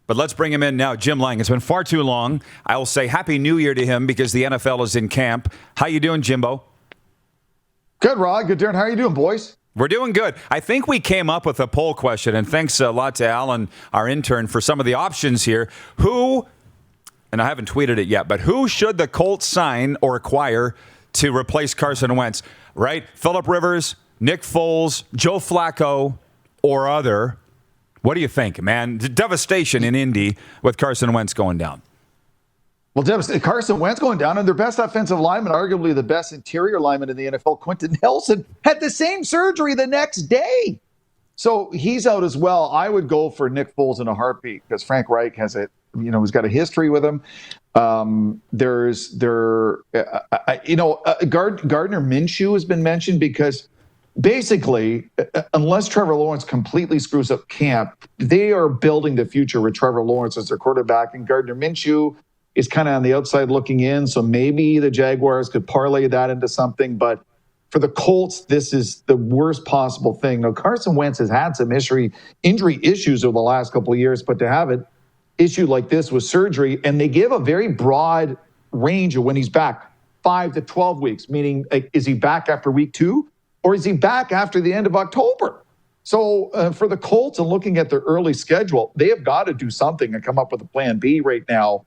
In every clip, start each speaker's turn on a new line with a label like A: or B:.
A: But let's bring him in now. Jim Lang. It's been far too long. I will say Happy New Year to him because the NFL is in camp. How you doing, Jimbo?
B: Good, Rod. Good, Darren. How are you doing, boys?
A: We're doing good. I think we came up with a poll question, and thanks a lot to Alan, our intern, for some of the options here. Who, and I haven't tweeted it yet, but who should the Colts sign or acquire to replace Carson Wentz, right? Phillip Rivers, Nick Foles, Joe Flacco, or other. What do you think, man? Devastation in Indy with Carson Wentz going down.
B: Well, Carson Wentz going down, and their best offensive lineman, arguably the best interior lineman in the NFL, Quentin Nelson, had the same surgery the next day. So he's out as well. I would go for Nick Foles in a heartbeat because Frank Reich has he's got a history with him. Gardner Minshew has been mentioned because basically, unless Trevor Lawrence completely screws up camp, they are building the future with Trevor Lawrence as their quarterback, and Gardner Minshew is kind of on the outside looking in, so maybe the Jaguars could parlay that into something. But for the Colts, this is the worst possible thing. Now, Carson Wentz has had some injury issues over the last couple of years, but to have an issue like this with surgery, and they give a very broad range of when he's back, 5 to 12 weeks, meaning is he back after week 2 or is he back after the end of October? So for the Colts and looking at their early schedule, they have got to do something and come up with a plan B right now.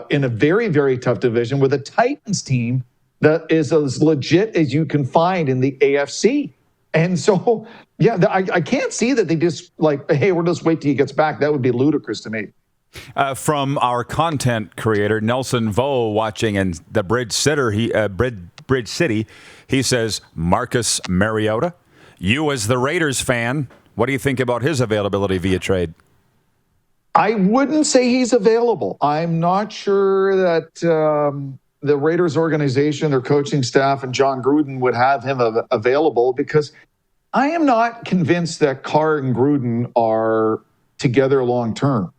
B: In a very, very tough division with a Titans team that is as legit as you can find in the AFC. And so, I can't see that they just hey, we'll just wait till he gets back. That would be ludicrous to me.
A: From our content creator, Nelson Vo, watching in the Bridge City, he says, Marcus Mariota. You as the Raiders fan, what do you think about his availability via trade?
B: I wouldn't say he's available. I'm not sure that the Raiders organization, their coaching staff, and John Gruden would have him available because I am not convinced that Carr and Gruden are together long term.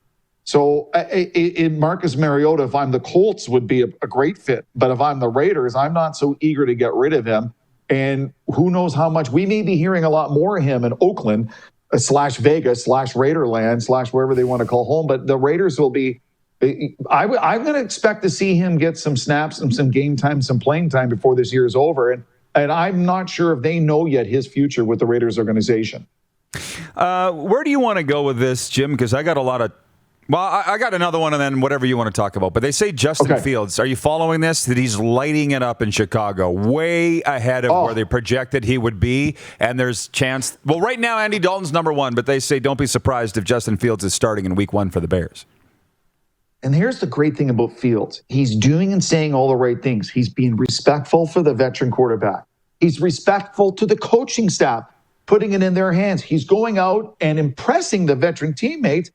B: So in Marcus Mariota, if I'm the Colts, would be a great fit. But if I'm the Raiders, I'm not so eager to get rid of him. And who knows how much we may be hearing a lot more of him in Oakland / Vegas / Raiderland / wherever they want to call home. But the Raiders will be, I'm going to expect to see him get some snaps and some game time, some playing time before this year is over. And I'm not sure if they know yet his future with the Raiders organization.
A: Where do you want to go with this, Jim? Because I got a lot of, I got another one and then whatever you want to talk about. But they say Justin Fields. Are you following this? That he's lighting it up in Chicago, way ahead of where they projected he would be. And there's chance. Well, right now, Andy Dalton's number 1, but they say don't be surprised if Justin Fields is starting in week 1 for the Bears.
B: And here's the great thing about Fields. He's doing and saying all the right things. He's being respectful for the veteran quarterback. He's respectful to the coaching staff, putting it in their hands. He's going out and impressing the veteran teammates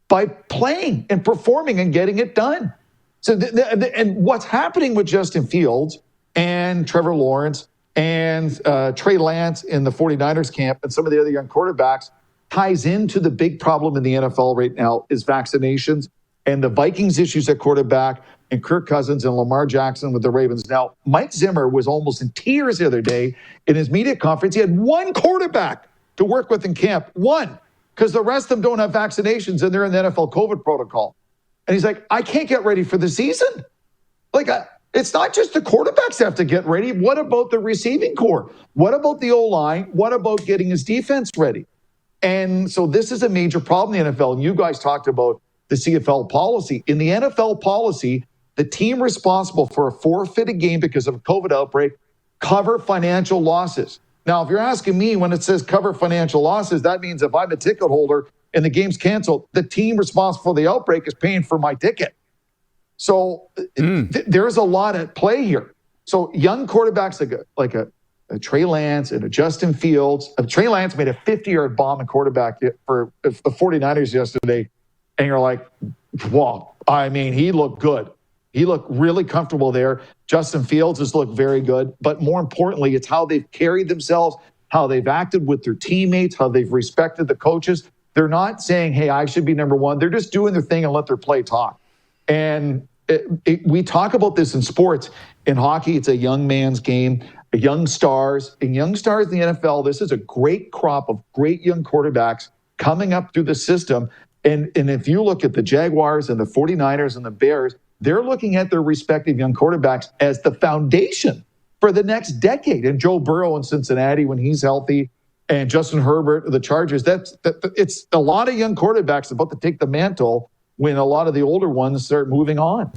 B: by playing and performing and getting it done. So, and what's happening with Justin Fields and Trevor Lawrence and Trey Lance in the 49ers camp and some of the other young quarterbacks ties into the big problem in the NFL right now is vaccinations and the Vikings' issues at quarterback and Kirk Cousins and Lamar Jackson with the Ravens. Now, Mike Zimmer was almost in tears the other day in his media conference. He had one quarterback to work with in camp, one, because the rest of them don't have vaccinations and they're in the NFL COVID protocol. And he's like, I can't get ready for the season. It's not just the quarterbacks have to get ready. What about the receiving core? What about the O-line? What about getting his defense ready? And so this is a major problem in the NFL. And you guys talked about the CFL policy. In the NFL policy, the team responsible for a forfeited game because of a COVID outbreak cover financial losses. Now, if you're asking me when it says cover financial losses, that means if I'm a ticket holder and the game's canceled, the team responsible for the outbreak is paying for my ticket. So there's a lot at play here. So young quarterbacks like a Trey Lance and a Justin Fields. Trey Lance made a 50-yard bomb at quarterback for the 49ers yesterday. And you're like, wow, I mean, he looked good. He looked really comfortable there. Justin Fields has looked very good. But more importantly, it's how they've carried themselves, how they've acted with their teammates, how they've respected the coaches. They're not saying, hey, I should be number 1. They're just doing their thing and let their play talk. And we talk about this in sports. In hockey, it's a young man's game, young stars. And young stars in the NFL, this is a great crop of great young quarterbacks coming up through the system. And if you look at the Jaguars and the 49ers and the Bears, they're looking at their respective young quarterbacks as the foundation for the next decade. And Joe Burrow in Cincinnati when he's healthy, and Justin Herbert, the Chargers, it's a lot of young quarterbacks about to take the mantle when a lot of the older ones start moving on.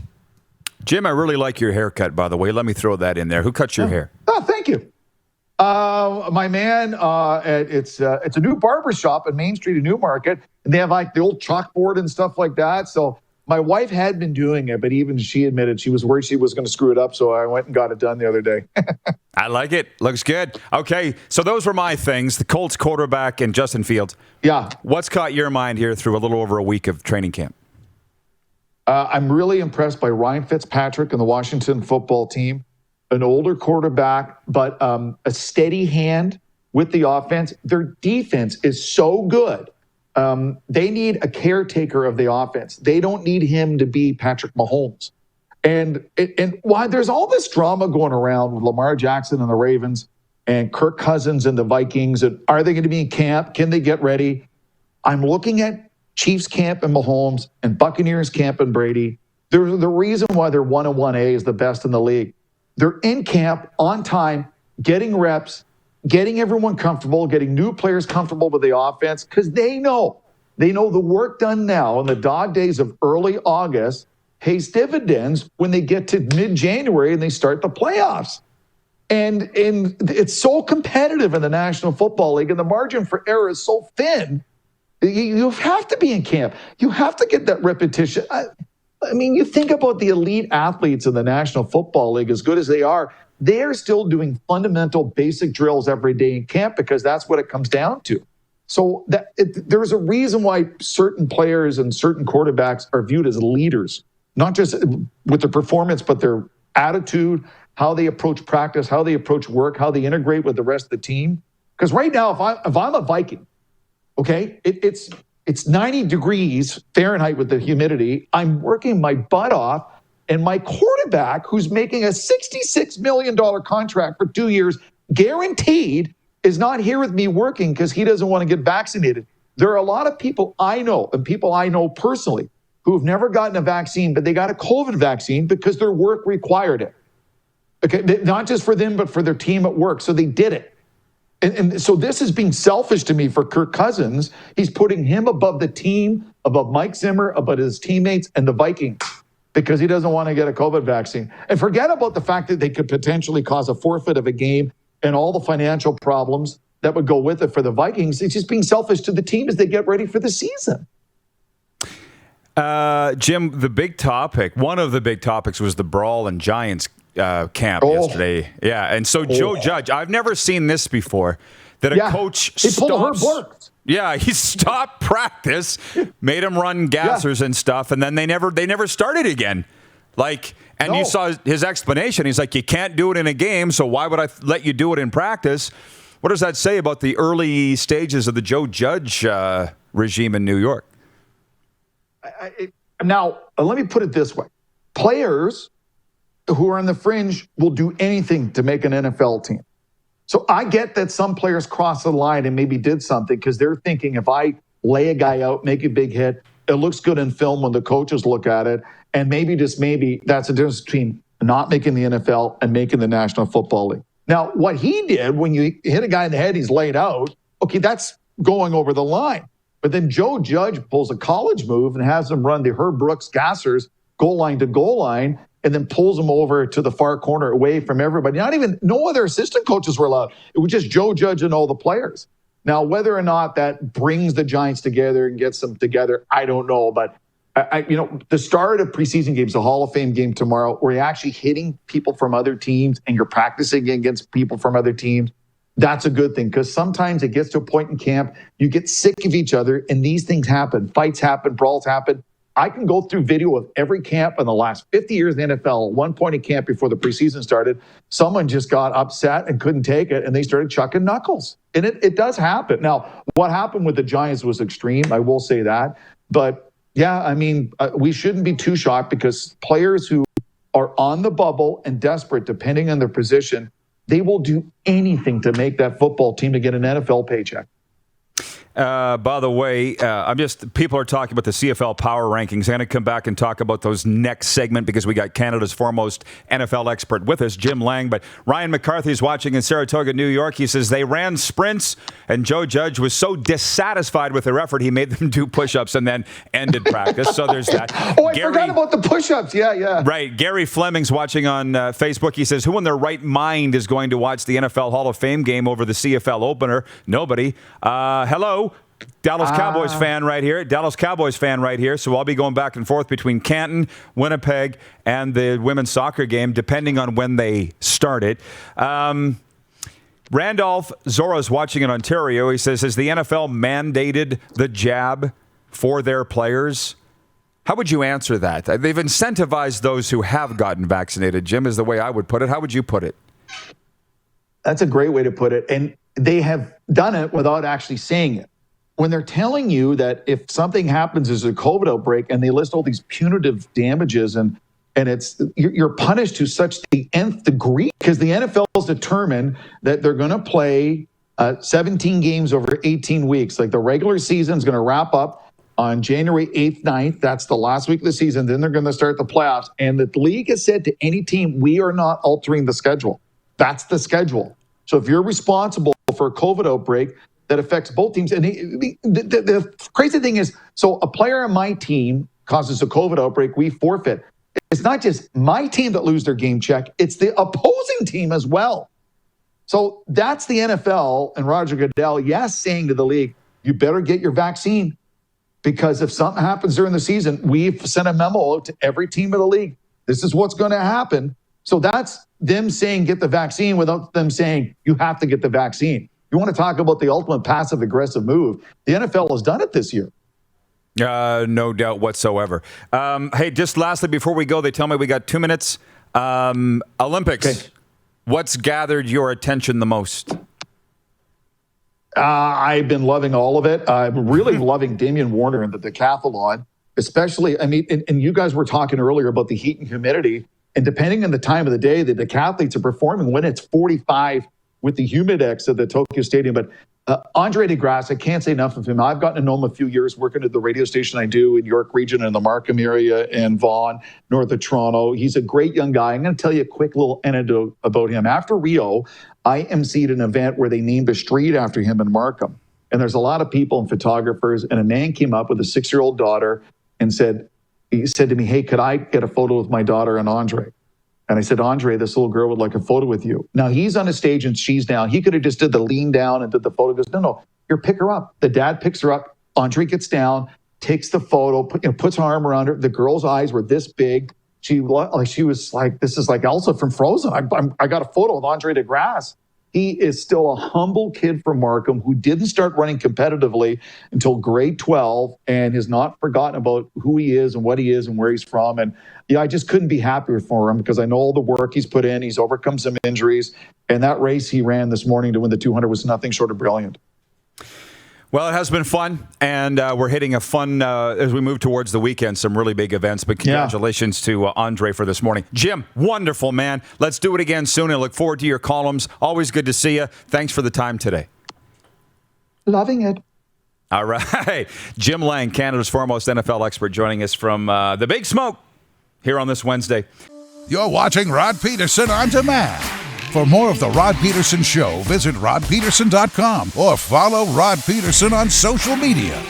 A: Jim, I really like your haircut, by the way. Let me throw that in there. Who cut your hair?
B: Oh, thank you. My man, it's a new barber shop in Main Street in Newmarket, and they have like the old chalkboard and stuff like that. So my wife had been doing it, but even she admitted she was worried she was going to screw it up. So I went and got it done the other day.
A: I like it. Looks good. Okay, so those were my things, the Colts quarterback and Justin Fields.
B: Yeah.
A: What's caught your mind here through a little over a week of training camp?
B: I'm really impressed by Ryan Fitzpatrick and the Washington football team. An older quarterback, but a steady hand with the offense. Their defense is so good. They need a caretaker of the offense. They don't need him to be Patrick Mahomes. And why there's all this drama going around with Lamar Jackson and the Ravens and Kirk Cousins and the Vikings. And are they going to be in camp? Can they get ready? I'm looking at Chiefs camp and Mahomes and Buccaneers camp and Brady. The reason why they're 1-1A is the best in the league. They're in camp on time, getting reps, getting everyone comfortable, getting new players comfortable with the offense because they know the work done now in the dog days of early August pays dividends when they get to mid-January and they start the playoffs. And it's so competitive in the National Football League, and the margin for error is so thin. You have to be in camp. You have to get that repetition. I mean, you think about the elite athletes in the National Football League, as good as they are, they're still doing fundamental basic drills every day in camp because that's what it comes down to. So there's a reason why certain players and certain quarterbacks are viewed as leaders, not just with their performance, but their attitude, how they approach practice, how they approach work, how they integrate with the rest of the team. Because right now, if I'm a Viking, okay, it's 90 degrees Fahrenheit with the humidity. I'm working my butt off, and my quarterback, who's making a $66 million contract for 2 years, guaranteed, is not here with me working because he doesn't want to get vaccinated. There are a lot of people I know, and people I know personally, who have never gotten a vaccine, but they got a COVID vaccine because their work required it. Okay, not just for them, but for their team at work. So they did it. And so this is being selfish to me for Kirk Cousins. He's putting him above the team, above Mike Zimmer, above his teammates and the Vikings because he doesn't want to get a COVID vaccine. And forget about the fact that they could potentially cause a forfeit of a game and all the financial problems that would go with it for the Vikings. It's just being selfish to the team as they get ready for the season.
A: Jim, one of the big topics was the Brawl and Giants camp yesterday. Yeah, and so Joe Judge, I've never seen this before, that a coach stops. Yeah, he stopped practice, made him run gassers and stuff, and then they never started again. You saw his explanation. He's like, you can't do it in a game, so why would I let you do it in practice? What does that say about the early stages of the Joe Judge regime in New York?
B: Now, let me put it this way. Players who are on the fringe will do anything to make an NFL team. So I get that some players cross the line and maybe did something because they're thinking if I lay a guy out, make a big hit, it looks good in film when the coaches look at it. And maybe that's the difference between not making the NFL and making the National Football League. Now, what he did when you hit a guy in the head, he's laid out. Okay, that's going over the line. But then Joe Judge pulls a college move and has him run the Herb Brooks gassers goal line to goal line and then pulls him over to the far corner away from everybody. No other assistant coaches were allowed. It was just Joe Judge and all the players. Now, whether or not that brings the Giants together and gets them together, I don't know. But, the start of preseason games, the Hall of Fame game tomorrow, where you're actually hitting people from other teams and you're practicing against people from other teams, that's a good thing because sometimes it gets to a point in camp, you get sick of each other and these things happen. Fights happen, brawls happen. I can go through video of every camp in the last 50 years in the NFL. At one point in camp before the preseason started, someone just got upset and couldn't take it and they started chucking knuckles. And it does happen. Now, what happened with the Giants was extreme. I will say that. But yeah, we shouldn't be too shocked because players who are on the bubble and desperate, depending on their position, they will do anything to make that football team to get an NFL paycheck.
A: By the way, people are talking about the CFL power rankings. I'm going to come back and talk about those next segment because we got Canada's foremost NFL expert with us, Jim Lang. But Ryan McCarthy is watching in Saratoga, New York. He says they ran sprints and Joe Judge was so dissatisfied with their effort, he made them do push-ups and then ended practice. So there's that.
B: I forgot about the push-ups. Yeah.
A: Right. Gary Fleming's watching on Facebook. He says, who in their right mind is going to watch the NFL Hall of Fame game over the CFL opener? Nobody. Hello. Dallas Cowboys fan right here. So I'll be going back and forth between Canton, Winnipeg, and the women's soccer game, depending on when they started. Randolph Zora's watching in Ontario. He says, has the NFL mandated the jab for their players? How would you answer that? They've incentivized those who have gotten vaccinated, Jim, is the way I would put it. How would you put it?
B: That's a great way to put it. And they have done it without actually saying it. When they're telling you that if something happens as a COVID outbreak and they list all these punitive damages and it's you're punished to such the nth degree because the NFL has determined that they're going to play 17 games over 18 weeks. Like the regular season is going to wrap up on January 8th, 9th. That's the last week of the season. Then they're going to start the playoffs. And the league has said to any team, we are not altering the schedule. That's the schedule. So if you're responsible for a COVID outbreak, that affects both teams. And the crazy thing is, so a player on my team causes a COVID outbreak, we forfeit. It's not just my team that lose their game check, it's the opposing team as well. So that's the NFL and Roger Goodell, saying to the league, you better get your vaccine because if something happens during the season, we've sent a memo out to every team of the league. This is what's going to happen. So that's them saying get the vaccine without them saying you have to get the vaccine. You want to talk about the ultimate passive-aggressive move? The NFL has done it this year.
A: No doubt whatsoever. Hey, just lastly, before we go, they tell me we got 2 minutes. Olympics. Okay. What's gathered your attention the most?
B: I've been loving all of it. I'm really loving Damian Warner and the decathlon, especially, and you guys were talking earlier about the heat and humidity, and depending on the time of the day, the decathletes are performing when it's 45 with the humidex of the Tokyo Stadium. But Andre DeGrasse, I can't say enough of him. I've gotten to know him a few years working at the radio station I do in York Region and the Markham area and Vaughan, north of Toronto. He's a great young guy. I'm going to tell you a quick little anecdote about him. After Rio, I emceed an event where they named a street after him in Markham. And there's a lot of people and photographers, and a man came up with a 6-year-old daughter and he said to me, hey, could I get a photo with my daughter and Andre? And I said, Andre, this little girl would like a photo with you. Now, he's on a stage and she's down. He could have just did the lean down and did the photo. He goes, no, here, pick her up. The dad picks her up. Andre gets down, takes the photo, puts her arm around her. The girl's eyes were this big. She was like, this is like Elsa from Frozen. I got a photo with Andre DeGrasse. He is still a humble kid from Markham who didn't start running competitively until grade 12 and has not forgotten about who he is and what he is and where he's from. And I just couldn't be happier for him because I know all the work he's put in. He's overcome some injuries. And that race he ran this morning to win the 200 was nothing short of brilliant.
A: Well, it has been fun, and we're hitting a fun, as we move towards the weekend, some really big events. But congratulations to Andre for this morning. Jim, wonderful, man. Let's do it again soon. I look forward to your columns. Always good to see you. Thanks for the time today.
B: Loving it.
A: All right. Jim Lang, Canada's foremost NFL expert, joining us from the Big Smoke here on this Wednesday.
C: You're watching Rod Pedersen On Demand. For more of The Rod Pedersen Show, visit rodpedersen.com or follow Rod Pedersen on social media.